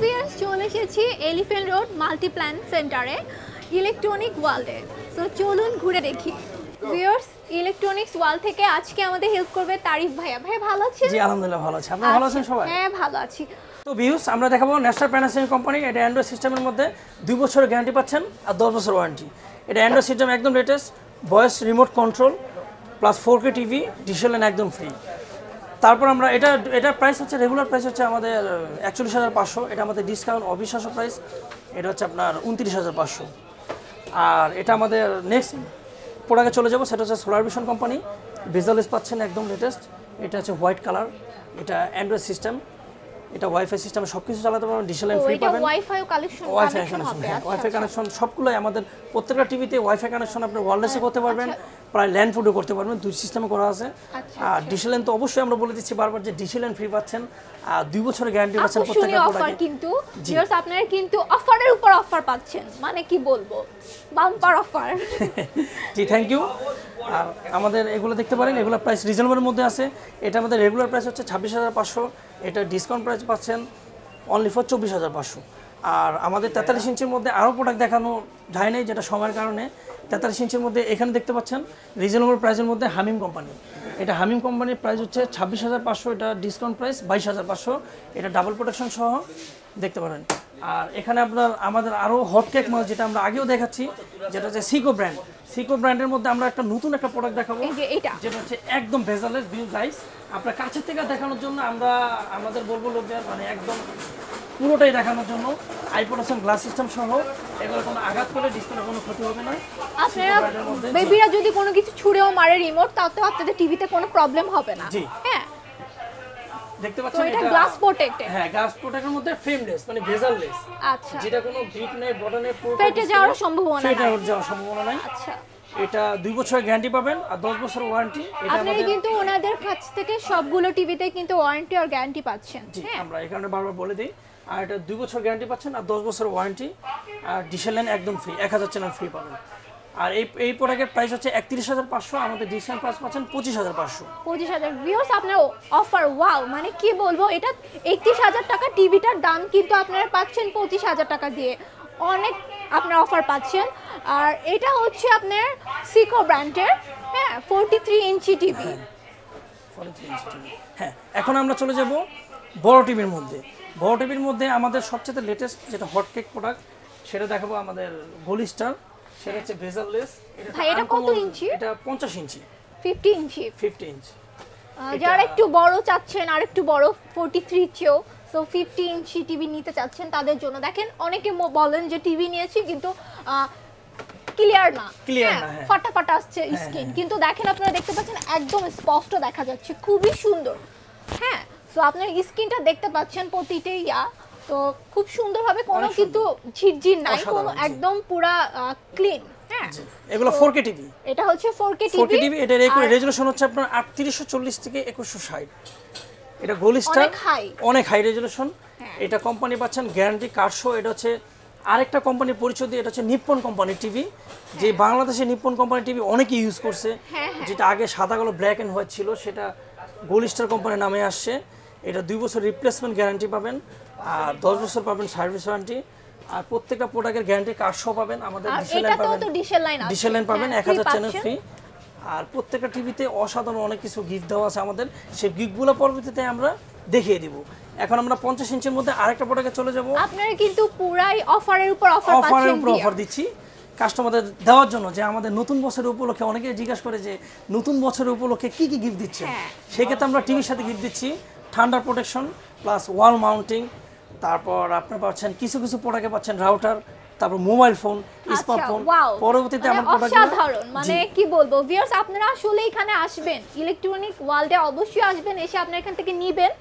Viewers চলে এসেছি elephant road Multiplan সেন্টারে ইলেকট্রনিক ওয়ার্ল্ডে। সো চলুন ঘুরে দেখি। ভিউয়ার্স ইলেকট্রনিক্স ওয়ার্ল্ড থেকে আজকে আমাদের হেল্প করবে তারিফ ভাইয়া। ভাই ভালো আছেন? জি আলহামদুলিল্লাহ ভালো আছি। আপনারা ভালো আছেন সবাই? হ্যাঁ ভালো আছি। তো ভিউয়ার্স আমরা দেখাবো ন্যাশনাল প্যানাসোনিক কোম্পানি। এটা অ্যান্ড্রয়েড সিস্টেমের মধ্যে 2 বছরের গ্যারান্টি পাচ্ছেন আর 10 বছর ওয়ারেন্টি। এটা অ্যান্ড্রয়েড সিস্টেম একদম latest, voice remote control plus 4K TV, diesel একদম ফ্রি। তারপর আমরা এটা প্রাইস হচ্ছে রেগুলার প্রাইস হচ্ছে আমাদের 41,500। এটা আমাদের ডিসকাউন্ট অবিশ্বাস্য প্রাইস, এটা হচ্ছে আপনার 29,500। আর এটা আমাদের নেক্সট প্রোডাক্টে চলে যাবো, সেটা হচ্ছে সোলার ভিশন কোম্পানি। ভিজুয়ালাইজ পাচ্ছেন একদম লেটেস্ট। এটা হচ্ছে হোয়াইট কালার, এটা অ্যান্ড্রয়েড সিস্টেম, এটা ওয়াইফাই সিস্টেমে সবকিছু চালাতে পারবেন, ডিসেল ফ্রি পাবেন। ওয়াইফাই কানেকশন, ওয়াইফাই কানেকশন সবগুলোই আমাদের প্রত্যেকটা টিভিতে ওয়াইফাই কানেকশন আপনি ওয়্যারলেসে করতে পারবেন, প্রায় ল্যান্ড ফুডও করতে পারবেন, দুই সিস্টেমে করা আছে। আর ডিসেল তো অবশ্যই আমরা বলে দিচ্ছি বারবার যে ডিসেল ফ্রি পাচ্ছেন আর 2 বছরের গ্যারান্টি পাচ্ছেন প্রত্যেকটা প্রোডাক্টে। কিন্তু ভিউয়ার্স আপনারা কিন্তু অফারের উপর অফার পাচ্ছেন, মানে কি বলবো, বাম্পার অফার। জি থ্যাংক ইউ। আর আমাদের এগুলো দেখতে পারেন, এগুলো প্রাইস রিজনেবলের মধ্যে আছে। এটা আমাদের রেগুলার প্রাইস হচ্ছে 26,500, এটা ডিসকাউন্ট প্রাইস পাচ্ছেন অনলি ফর 24,500। আর আমাদের 43 ইঞ্চির মধ্যে আরও প্রোডাক্ট দেখানো যায় নাই যেটা সময়ের কারণে। 43 ইঞ্চির মধ্যে এখানে দেখতে পাচ্ছেন রিজনেবল প্রাইসের মধ্যে হামিম কোম্পানি। এটা হামিম কোম্পানির প্রাইস হচ্ছে 26,500, এটা ডিসকাউন্ট প্রাইস 22,500। এটা ডাবল প্রোটেকশন সহ দেখতে পারেন। আর এখানে আপনার আমাদের আরও হটকেক মাল যেটা আমরা আগেও দেখাচ্ছি, যেটা হচ্ছে সিকো ব্র্যান্ড। সিকো ব্র্যান্ডের মধ্যে আমরা একটা নতুন একটা প্রোডাক্ট দেখাবো যেটা হচ্ছে একদম ভেজালেস। ভিউ গাইস আপনার কাছের থেকে দেখানোর জন্য আমরা আমাদের বলবো লোকদের মানে একদম পুরোটাই দেখানোর জন্য আই প্রোটেকশন গ্লাস সিস্টেম সহ। এগুলো কোনো আঘাত করলে ডিসপ্লে কোনো ক্ষতি হবে না। আপনারা বেবিরা যদি কোনো কিছু ছুঁড়েও মারে রিমোট, তাতেও আপনাদের টিভিতে কোনো প্রবলেম হবে না। হ্যাঁ দেখতে পাচ্ছেন এটা গ্লাস প্রোটেক্টেড। হ্যাঁ গ্লাস প্রোটেক্টের মধ্যে ফ্রেমলেস মানে ভেজাললেস। আচ্ছা, যেটা কোনো গ্রিপ নেই, বটন নেই, ফেটে যাওয়ার সম্ভাবনা নাই। ফেটে যাওয়ার সম্ভাবনা নাই। আচ্ছা, এটা 2 বছরের গ্যারান্টি পাবেন আর 10 বছর ওয়ারেন্টি। এটা আপনারা কিন্তু ওনাদের কাছ থেকে সবগুলো টিভিতে কিন্তু ওয়ারেন্টি আর গ্যারান্টি পাচ্ছেন। হ্যাঁ আমরা এখানে বারবার বলে দিই। আর এটা 2 বছর গ্যারান্টি পাচ্ছেন আর 10 বছর ওয়ারেন্টি। আর ডিসেল একদম ফ্রি, 1000 চ্যানেল ফ্রি পাবেন। আর এই প্রোডাক্টের প্রাইস হচ্ছে 31,500, আমাদের ডিসকাউন্ট প্রাইস পাচ্ছেন 25,500। 25,000। ভিউয়ার্স আপনার অফার ওয়াও, মানে কি বলবো, এটা 31,000 টাকা টিভিটার দাম, কিন্তু আপনারা পাচ্ছেন 25,000 টাকা দিয়ে। অনেক আপনার অফার পাচ্ছেন। আর এটা হচ্ছে আপনার সিকো ব্র্যান্ডের, হ্যাঁ 43 ইঞ্চি টিভি। হ্যাঁ এখন আমরা চলে যাব বড় টিভির মধ্যে। বড় টিভির মধ্যে আমাদের সবচেয়ে লেটেস্ট যেটা হটকেক প্রোডাক্ট সেটা দেখাবো, আমাদের গোল্ড স্টার। সেটা হচ্ছে ভেজাললেস। ভাই এটা কত ইঞ্চি? এটা 50 ইঞ্চি, 50 ইঞ্চি। 50 ইঞ্চি। যারা একটু বড় চাচ্ছেন, আর একটু বড় 43 চেয়েও, সো 50 ইঞ্চি টিভি নিতে চাচ্ছেন তাদের জন্য। দেখেন অনেকে বলেন যে টিভি নিয়েছি কিন্তু ক্লিয়ার না, ফাটা ফাটা আসছে স্ক্রিন, কিন্তু দেখেন আপনারা দেখতে পাচ্ছেন একদম স্পষ্ট দেখা যাচ্ছে, খুবই সুন্দর। হ্যাঁ সো আপনার স্ক্রিনটা দেখতে পাচ্ছেন প্রতিটাই তো খুব সুন্দরভাবে, কোনো কিন্তু ঝিরঝির নাই, কোনো একদম পুরা ক্লিন। হ্যাঁ এগুলো 4K টিভি। এটা হচ্ছে 4K টিভি। এটার রেজোলিউশন হচ্ছে আপনার 3840 থেকে 2160। এটা গোল্ড স্টার, অনেক হাই রেজোলিউশন। এটা কোম্পানি পাচ্ছেন গ্যারান্টি কার্ড সহ। এটা হচ্ছে আরেকটা কোম্পানির পরিচয় দিয়ে, এটা হচ্ছে নিপ্পন কোম্পানির টিভি। যে বাংলাদেশে নিপ্পন কোম্পানির টিভি অনেকে ইউজ করছে, যেটা আগে সাদা কালো ব্ল্যাক অ্যান্ড হোয়াইট ছিল, সেটা গোল্ড স্টার কোম্পানির নামে আসছে। এটা 2 বছর রিপ্লেসমেন্ট গ্যারান্টি পাবেন আর 10 বছর পাবেন সার্ভিস ওয়ারেন্টি। আর প্রত্যেকটা প্রোডাক্টের গ্যারান্টি কার্ড সহ পাবেন। আমাদের ডিসেল লাইন পাবেন, 1000 চ্যানেল ফ্রি। আর প্রত্যেকটা টিভিতে অসাধারণ অনেক কিছু গিফট দেওয়া আছে আমাদের, সেই গিফটগুলো পরবর্তীতে আমরা দেখিয়ে দিব। এখন আমরা 50 ইঞ্চির মধ্যে আরেকটা প্রোডাক্টে চলে যাব। আপনারা কিন্তু পুরাই অফারের উপর অফার দিচ্ছি কাস্টমারদের দেওয়ার জন্য, যে আমাদের নতুন বছরের উপলক্ষে অনেকে জিজ্ঞাসা করে যে নতুন বছরের উপলক্ষে কি কি গিফট দিচ্ছে। সেক্ষেত্রে আমরা টিভির সাথে গিফট দিচ্ছি থান্ডার প্রোটেকশন প্লাস ওয়াল মাউন্টিং। তারপর আপনি পাচ্ছেন কিছু কিছু প্রোডাক্টে পাচ্ছেন রাউটার, তারপর মোবাইল ফোন, স্মার্টফোন। পরবর্তীতে আমার অসাধারণ, মানে কি বলবো ভিউয়ার্স, আপনারা আসলে এখানে আসবেন, ইলেকট্রনিক ওয়ার্ল্ডে অবশ্যই আসবেন, এসে আপনারা এখান থেকে নেবেন।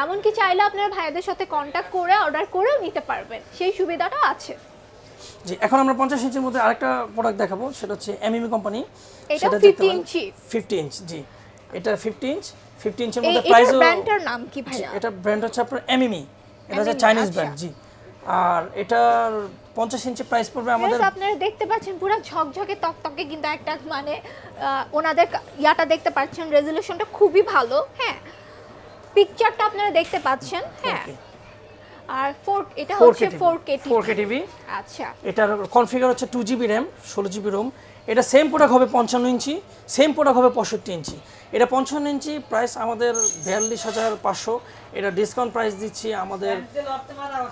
এমনকি চাইলে আপনারা ভাইয়াদের সাথে কন্ট্যাক্ট করে অর্ডার করেও নিতে পারবেন, সেই সুবিধাটা আছে। জি এখন আমরা 50 ইঞ্চির মধ্যে আরেকটা প্রোডাক্ট দেখাবো, সেটা হচ্ছে এমএমই কোম্পানি। এটা 50 ইঞ্চি। 50 ইঞ্চ, জি এটা 50 ইঞ্চ। 50 ইঞ্চের মধ্যে প্রাইস, এই ব্র্যান্ডটার নাম কি ভাইয়া? এটা ব্র্যান্ড হচ্ছে আপনার এমএমই, এটা হচ্ছে চাইনিজ ব্র্যান্ড। জি আর এটার 50 ইঞ্চি প্রাইস পড়বে আমাদের। আপনারা দেখতে পাচ্ছেন পুরো ঝকঝকে তকতকে, কিন্তু একটা মানে ওনাদের ইয়াটা দেখতে পাচ্ছেন, রেজোলিউশনটা খুবই ভালো। হ্যাঁ পিকচারটা আপনারা দেখতে পাচ্ছেন। হ্যাঁ আর এটা হচ্ছে 4K টিভি। আচ্ছা, এটার কনফিগার হচ্ছে 2GB RAM 16GB ROM। এটা সেম প্রোডাক্ট হবে 55 ইঞ্চি, সেম প্রোডাক্ট হবে 65 ইঞ্চি। এটা 55 ইঞ্চি প্রাইস আমাদের 42,500, এটা ডিসকাউন্ট প্রাইস দিচ্ছি আমাদের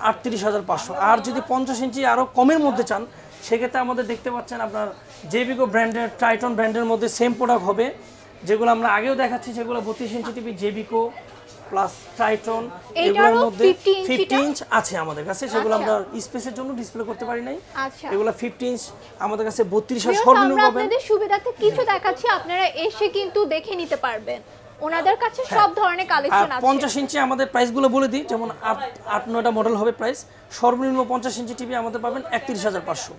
38,500। আর যদি 50 ইঞ্চি আরও কমের মধ্যে চান সেক্ষেত্রে আমাদের দেখতে পাচ্ছেন আপনার জেবিকো ব্র্যান্ডের, ট্রাইটন ব্র্যান্ডের মধ্যে সেম প্রোডাক্ট হবে, যেগুলো আমরা আগেও দেখাচ্ছি, সেগুলো 32 ইঞ্চি টিভি জেবিকো প্লাস ট্রাইটন, এগুলোর মধ্যে 50 ইঞ্চ আছে আমাদের কাছে, সেগুলো আমরা স্পেসের জন্য ডিসপ্লে করতে পারি নাই। এগুলো 50 ইঞ্চ আমাদের কাছে 32,000 সর্বনিম্ন পাবেন। আপনাদের সুবিধাতে কিছু দেখাচ্ছি, আপনারা এসে কিন্তু দেখে নিতে পারবেন, ওনাদের কাছে সব ধরনের কালেকশন আছে। 50 ইঞ্চি আমাদের প্রাইসগুলো বলে দিই, যেমন 8-9টা মডেল হবে প্রাইস। সর্বনিম্ন 50 ইঞ্চি টিভি আমাদের পাবেন 31,500।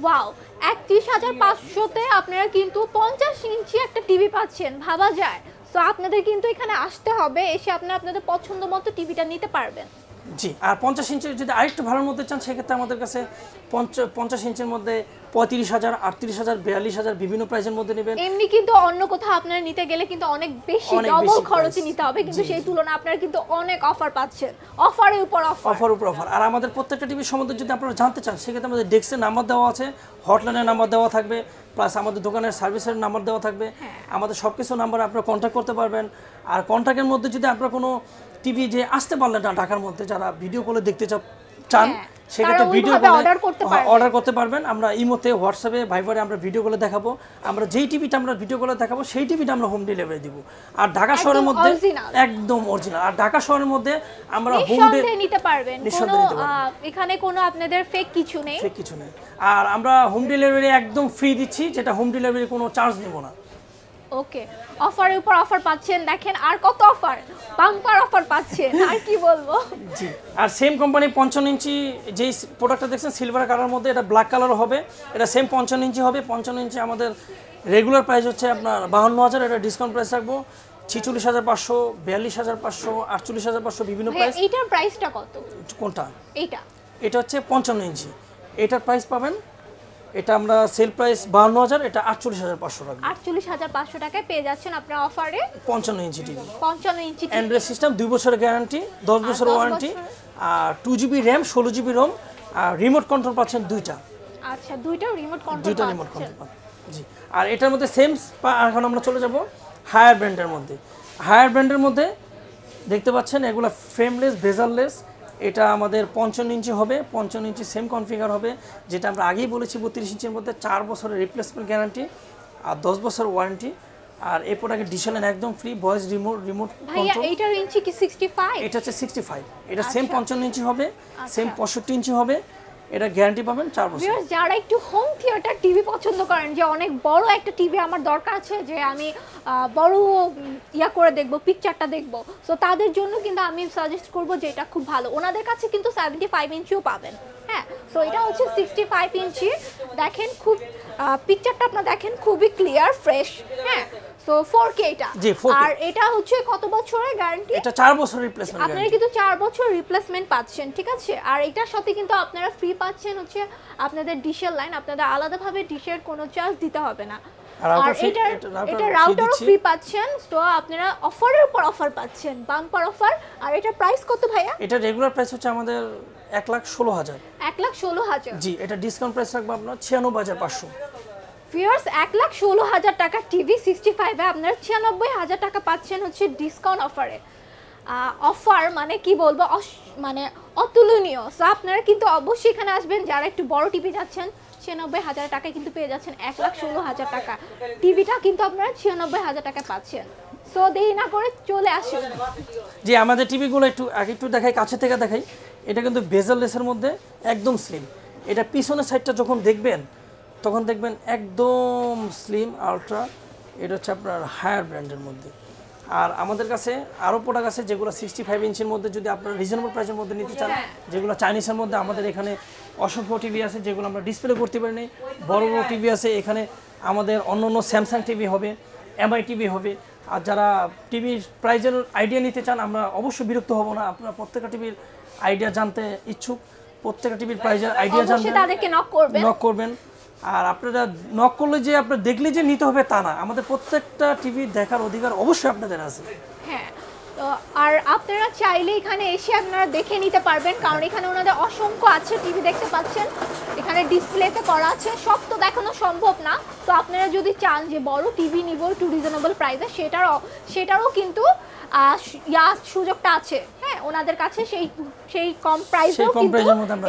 ওয়াও, 31,500 তে আপনারা কিন্তু 50 ইঞ্চি একটা টিভি পাচ্ছেন, ভাবা যায়। সো আপনাদের কিন্তু এখানে আসতে হবে, এসে আপনারা আপনাদের পছন্দ মতো টিভিটা নিতে পারবেন। জি, আর 50 ইঞ্চি যদি আরেকটু ভালোর মধ্যে চান সেক্ষেত্রে আমাদের কাছে 50 ইঞ্চির মধ্যে 35,000, 38,000, 42,000 বিভিন্ন প্রাইসের মধ্যে নেবেন। এমনি কিন্তু অন্য কোথাও আপনারা নিতে গেলে কিন্তু অনেক বেশি ডবল খরচে নিতে হবে, কিন্তু সেই তুলনায় আপনারা কিন্তু অনেক অফার পাচ্ছেন, অফারের উপর অফার। আর আমাদের প্রত্যেকটা টিভির সম্বন্ধে যদি আপনারা জানতে চান সেক্ষেত্রে আমাদের ডেস্কের নাম্বার দেওয়া আছে, হটলাইনের নাম্বার দেওয়া থাকবে, প্লাস আমাদের দোকানের সার্ভিসের নাম্বার দেওয়া থাকবে। আমাদের সব কিছু নাম্বারে আপনারা কন্ট্যাক্ট করতে পারবেন। আর কন্ট্যাক্টের মধ্যে যদি আপনারা কোনো টিভি যে আসতে পারলেন না ঢাকার মধ্যে, যারা ভিডিও কলে দেখতে চান সেক্ষেত্রে ভিডিও কলে অর্ডার করতে পারবেন। আমরা ইমোতে, হোয়াটসঅ্যাপে, ভাইবারে আমরা ভিডিও কলে দেখাবো। আমরা যেই টিভিটা আমরা ভিডিও কলে দেখাবো সেই টিভিটা আমরা হোম ডেলিভারি দিব। আর ঢাকা শহরের মধ্যে একদম অরিজিনাল। আর ঢাকা শহরের মধ্যে আমরা হোম ডেলিভারি নিতে পারবেন, এখানে কোনো আপনাদের ফেক কিছু নেই। আর আমরা হোম ডেলিভারি একদম ফ্রি দিচ্ছি, যেটা হোম ডেলিভারি কোনো চার্জ নেব না। ওকে, অফারের উপর অফার পাচ্ছেন, দেখেন আর কত অফার, বাম্পার অফার পাচ্ছেন, আর কি বলবো। জি, আর সেম কোম্পানি 55 ইঞ্চি যেই প্রোডাক্টটা দেখছেন সিলভার কালার মধ্যে, এটা ব্ল্যাক কালারও হবে, এটা সেম 55 ইঞ্চি হবে। 55 ইঞ্চি আমাদের রেগুলার প্রাইস হচ্ছে আপনার 52,000, এটা ডিসকাউন্ট প্রাইস রাখবো 46,500, 42,500, 48,500 বিভিন্ন প্রাইস। এইটার প্রাইসটা কত? কোনটা? এটা হচ্ছে 55 ইঞ্চি, এটার প্রাইস পাবেন, এটা আমরা সেল প্রাইস 52,000, এটা 48,500 টাকা। 48,500 টাকায় পেয়ে যাচ্ছেন আপনারা অফারে 55 ইঞ্চি টিভি। 55 ইঞ্চি অ্যান্ড্রয়েড সিস্টেম, 2 বছরের গ্যারান্টি, 10 বছরের ওয়ারেন্টি, আর 2GB RAM 16GB ROM, আর রিমোট কন্ট্রোল পাচ্ছেন দুইটা। আচ্ছা, দুইটা রিমোট কন্ট্রোল পাচ্ছেন। জি, আর এটার মধ্যে সেম, এখন আমরা চলে যাব হায়ার ব্র্যান্ডের মধ্যে। হায়ার ব্র্যান্ডের মধ্যে দেখতে পাচ্ছেন এগুলো ফ্রেমলেস, বেজারলেস। এটা আমাদের 55 ইঞ্চি হবে, 55 ইঞ্চি সেম কনফিগার হবে, যেটা আমরা আগেই বলেছি 32 ইঞ্চির মধ্যে 4 বছরের রিপ্লেসমেন্ট গ্যারান্টি আর 10 বছর ওয়ারেন্টি। আর এই প্রোডাক্টের ডিসেলেন একদম ফ্রি, ভয়েস রিমোট ভাইয়া এইটার ইঞ্চি কি 65? এটা হচ্ছে 65। এটা সেম 55 ইঞ্চি হবে, সেম 65 ইঞ্চি হবে, এটা গ্যারান্টি পাবেন 4 বছর। যারা একটু হোম থিয়েটার টিভি পছন্দ করেন, যে অনেক বড় একটা টিভি আমার দরকার আছে, যে আমি বড় করে দেখবো, পিকচারটা দেখবো, সো তাদের জন্য কিন্তু আমি সাজেস্ট করব যে এটা খুব ভালো। ওনাদের কাছে কিন্তু 75 ইঞ্চিও পাবেন। হ্যাঁ, সো এটা হচ্ছে 65 ইঞ্চি। দেখেন খুব পিকচারটা আপনারা দেখেন, খুবই ক্লিয়ার, ফ্রেশ। হ্যাঁ, সো 4K এটা। আর এটা হচ্ছে কত বছরের গ্যারান্টি? এটা 4 বছরের রিপ্লেসমেন্ট। আপনারা কিন্তু 4 বছর রিপ্লেসমেন্ট পাচ্ছেন, ঠিক আছে। আর এটার সাথে কিন্তু আপনারা ফ্রি পাচ্ছেন হচ্ছে আপনাদের ডিশের লাইন, আপনাদের আলাদাভাবে ডিশের কোনো চার্জ দিতে হবে না। আর এটা রাউটারও ফ্রি পাচ্ছেন। তো আপনারা অফারের উপর অফার পাচ্ছেন, বাম্পার অফার। আর এটা প্রাইস কত ভাইয়া? এটা রেগুলার প্রাইস হচ্ছে আমাদের 1,16,000। 1,16,000। জি, এটা ডিসকাউন্ট প্রাইস রাখবো আপনার 96,500। ভিউয়ার্স, 1,16,000 টাকা টিভি 65 এ আপনারা 96,000 টাকা পাচ্ছেন হচ্ছে ডিসকাউন্ট অফারে। অফার মানে কি বলবো, মানে অতুলনীয়। সো আপনারা কিন্তু অবশ্যই এখানে আসবেন, যারা একটু বড় টিভি যাচ্ছেন 96,000 টাকায় কিন্তু পেয়ে যাচ্ছেন 1,16,000 টাকা টিভিটা কিন্তু আপনারা 96,000 টাকা পাচ্ছেন। সো দেরি না করে চলে আসুন। জি, আমাদের টিভিগুলো একটু দেখাই, কাছে থেকে দেখাই। এটা কিন্তু বেজারলেসের মধ্যে একদম স্লিম। এটা পিছনের সাইডটা যখন দেখবেন তখন দেখবেন একদম স্লিম আলট্রা। এটা হচ্ছে আপনার হায়ার ব্র্যান্ডের মধ্যে। আর আমাদের কাছে আরও প্রোডাক্ট আছে যেগুলো 65 ইঞ্চির মধ্যে যদি আপনারা রিজনেবল প্রাইসের মধ্যে নিতে চান, যেগুলো চাইনিজের মধ্যে। আমাদের এখানে অসংখ্য টিভি আছে যেগুলো আমরা ডিসপ্লে করতে পারি না, বড় বড় টিভি আছে এখানে। আমাদের অন্য স্যামসাং টিভি হবে, এমআই টিভি হবে। আর যারা টিভির প্রাইজের আইডিয়া নিতে চান, আমরা অবশ্যই বিরক্ত হব না। আপনারা প্রত্যেকটা টিভির আইডিয়া জানতে ইচ্ছুক, প্রত্যেকটা টিভির প্রাইজের আইডিয়া জানতে তাদেরকে নক করবেন। আর আপনারা নক করলে যে আপনারা দেখলে যে নিতে হবে তা না, আমাদের প্রত্যেকটা টিভি দেখার অধিকার অবশ্যই আপনাদের আছে। হ্যাঁ, তো আর আপনারা চাইলে এখানে এসে আপনারা দেখে নিতে পারবেন, কারণ এখানে ওনাদের অসংখ্য আছে টিভি দেখতে পাচ্ছেন, এখানে ডিসপ্লেতে করা আছে, সব তো দেখানো সম্ভব না। তো আপনারা যদি চান যে বড় টিভি নিব একটু রিজনেবল প্রাইসে, সেটারও কিন্তু সুযোগটা আছে। হ্যাঁ, ওনাদের কাছে সেই কম প্রাইসেও কিন্তু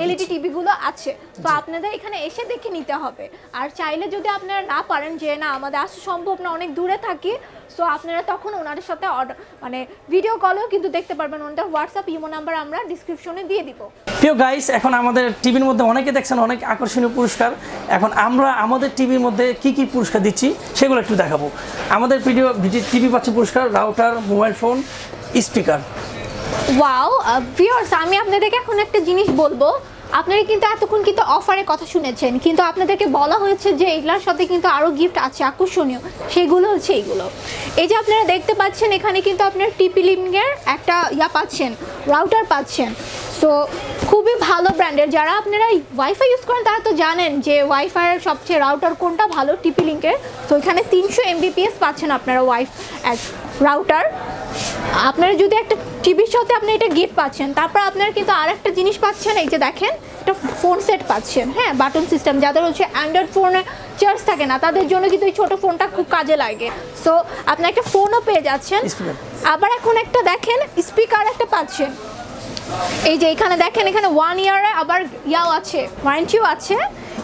এলইডি টিভিগুলো আছে। তো আপনাদের এখানে এসে দেখে নিতে হবে। আর চাইলে যদি আপনারা না পারেন যে না আমাদের আসা সম্ভব না, অনেক দূরে থাকি, সো আপনারা তখন ওনাদের সাথে মানে ভিডিও কলেও কিন্তু দেখতে পারবেন। ওনাদের হোয়াটসঅ্যাপ ইমো নাম্বার আমরা ডিসক্রিপশনে দিয়ে দিব। প্রিয় গাইস, এখন আমাদের টিভির মধ্যে অনেকে দেখছেন অনেক আকর্ষণীয় পুরস্কার। এখন আমরা আমাদের টিভির মধ্যে কি কি পুরস্কার দিচ্ছি সেগুলো একটু দেখাবো। আমাদের টিভি পাচ্ছে পুরস্কার router, mobile phone, speaker. Wow viewers, আমি আপনাদেরকে এখন একটা জিনিস বলবো। আপনারা কিন্তু এতক্ষণ কিন্তু অফারের কথা শুনেছেন, কিন্তু আপনাদেরকে বলা হয়েছে যে এগুলোর সাথে কিন্তু আরও গিফট আছে আকর্ষণীয়, সেগুলো হচ্ছে এইগুলো। এই যে আপনারা দেখতে পাচ্ছেন এখানে কিন্তু আপনার টিপি-লিঙ্কের একটা পাচ্ছেন, রাউটার পাচ্ছেন। তো খুবই ভালো ব্র্যান্ডের। যারা আপনারা ওয়াইফাই ইউজ করেন তারা তো জানেন যে ওয়াইফাইয়ের সবচেয়ে রাউটার কোনটা ভালো, টিপি-লিঙ্কের। তো এখানে 300 Mbps পাচ্ছেন আপনারা রাউটার। আপনারা যদি একটা টিভির সাথে আপনি এটা গিফট পাচ্ছেন, তারপর আপনারা কিন্তু আরেকটা জিনিস পাচ্ছেন, এই যে দেখেন একটা ফোন সেট পাচ্ছেন। হ্যাঁ, বাটন সিস্টেম, যাদের হচ্ছে অ্যান্ড্রয়েড ফোনে চার্জ থাকে না তাদের জন্য কিন্তু এই ছোটো ফোনটা খুব কাজে লাগে। সো আপনি একটা ফোনও পেয়ে যাচ্ছেন। আবার এখন একটা দেখেন স্পিকার একটা পাচ্ছেন। এই যে এখানে দেখেন, এখানে 1 ইয়ারে আবার আছে, ওয়ারেন্টিও আছে।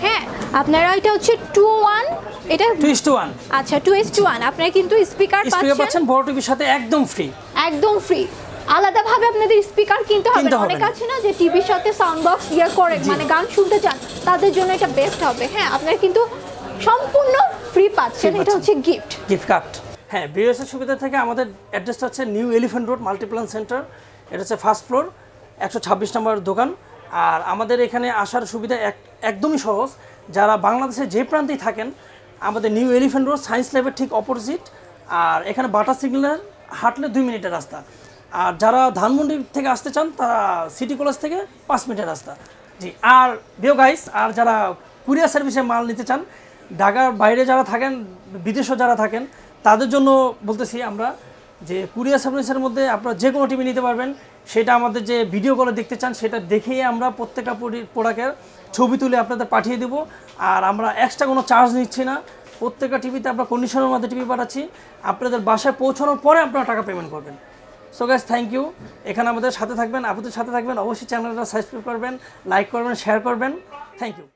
হ্যাঁ, আপনারা এটা হচ্ছে 2:1, এটা 2:1। আচ্ছা, 2:1 আপনারা কিন্তু স্পিকার পাচ্ছেন বড় টিভির সাথে একদম ফ্রি, একদম ফ্রি। আলাদাভাবে আপনাদের স্পিকার কিনতে হবে। অনেক আছে না যে টিভির সাথে সাউন্ড বক্স করে মানে গান শুনতে চান, তাদের জন্য এটা বেস্ট হবে। হ্যাঁ, আপনারা কিন্তু সম্পূর্ণ ফ্রি পাচ্ছেন। এটা হচ্ছে গিফট কার্ড। হ্যাঁ, বিএসএর সুবিধা থেকে আমাদের অ্যাড্রেসটা হচ্ছে new elephant road, Multiplan centre. এটা হচ্ছে ফার্স্ট ফ্লোর, 126 নম্বর দোকান। আর আমাদের এখানে আসার সুবিধা একদমই সহজ। যারা বাংলাদেশের যে প্রান্তেই থাকেন, আমাদের নিউ এলিফ্যান্ট রোড সায়েন্স ল্যাবের ঠিক অপোজিট। আর এখানে বাটার সিগন্যাল হাঁটলে 2 মিনিটের রাস্তা। আর যারা ধানমন্ডি থেকে আসতে চান তারা সিটি কলেজ থেকে 5 মিনিটের রাস্তা। জি। আর ভিউ গাইস, আর যারা কুরিয়ার সার্ভিসে মাল নিতে চান, ঢাকার বাইরে যারা থাকেন, বিদেশেও যারা থাকেন, তাদের জন্য বলতেছি আমরা যে কুরিয়ার সার্ভিসের মধ্যে আপনারা যে কোনো টিভি নিতে পারবেন। সেটা আমাদের যে ভিডিও কলে দেখতে চান সেটা দেখেই আমরা প্রত্যেকটা প্রোডাক্টের ছবি তুলে আপনাদের পাঠিয়ে দেব। আর আমরা এক্সট্রা কোনো চার্জ নিচ্ছি না। প্রত্যেকটা টিভিতে আমরা কন্ডিশনের মধ্যে টিভি পাঠাচ্ছি। আপনাদের বাসায় পৌঁছানোর পরে আপনারা টাকা পেমেন্ট করবেন। So guys, thank you. এখানে আমাদের সাথে থাকবেন, আপনাদের সাথে থাকবেন। অবশ্যই চ্যানেলটা সাবস্ক্রাইব করবেন, লাইক করবেন, শেয়ার করবেন। Thank you.